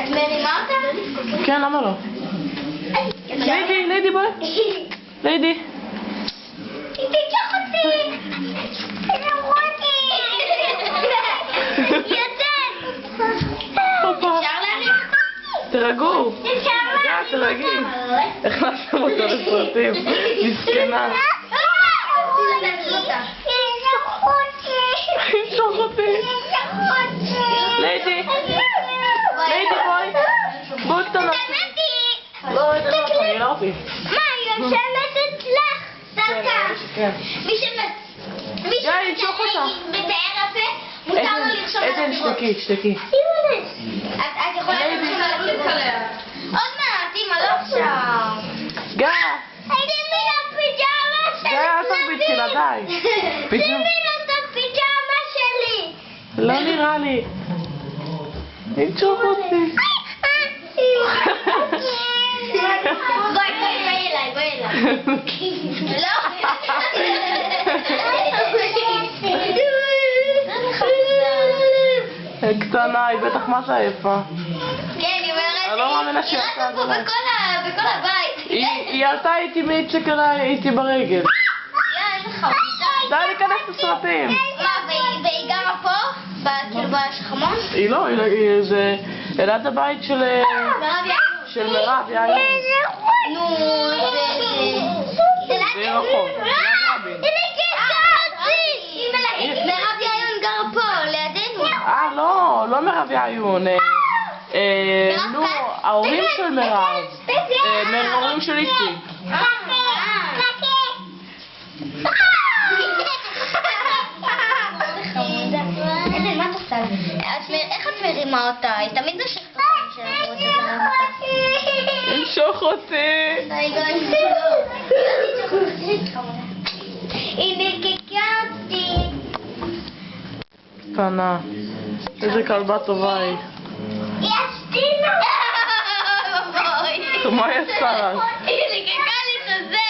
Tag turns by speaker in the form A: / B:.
A: את מרימה אותה?
B: כן, למה לא? לידי, בואי. לידי.
A: היא תיקח אותי! תראו אותי! יוצאת! אפשר להניח?
B: תרגעו.
A: אפשר
B: תרגעי. הכנסתם אותו לסרטים. מסכנה. ימשוך אותי. לידי. בואי. בואי קטנה. בואי, אני לא אותי.
A: מה, היא יושבת אצלך? דווקא. מי
B: ימשוך אותה.
A: מתאר יפה, מותר לו לרשום על
B: עדן, שתקי.
A: את יכולה לרשום על הכיוון. עוד מעט, אמא, לא עכשיו.
B: גיא.
A: הייתי מן הפיג'מה שלי.
B: גיא, אל תרביצי לה, די.
A: שימי לו את הפיג'מה שלי.
B: לא נראה לי. ימשוך אותי.
A: בואי אליי. לא.
B: קטנה, היא בטח מה זה יפה.
A: כן, היא אומרת,
B: אני לא מאמינה שהיא
A: היא
B: עשתה את
A: רצה
B: זה.
A: פה בכל הבית.
B: היא עלתה איתי מאיציק אליי, איתי ברגל.
A: איזה חמודה.
B: די להיכנס לסרטים.
A: מה, והיא גרה פה? כאילו בשחמון?
B: היא לא, זה ליד הבית של מירב, יאללה.
A: נו, זה
B: זה רחוב.
A: מירב יעיון גרה פה, לידינו.
B: לא מירב יעיון. נו, ההורים של מירב. ההורים של איציק.
A: מה את עושה? איך את מרימה אותה? היא תמיד נושכת אותה.
B: ימשוך אותי.
A: היא נקיקה אותי.
B: קטנה. איזה כלבה טובה היא.
A: יש דינה!
B: מה היא עושה לך?
A: היא נקיקה לי את הזה!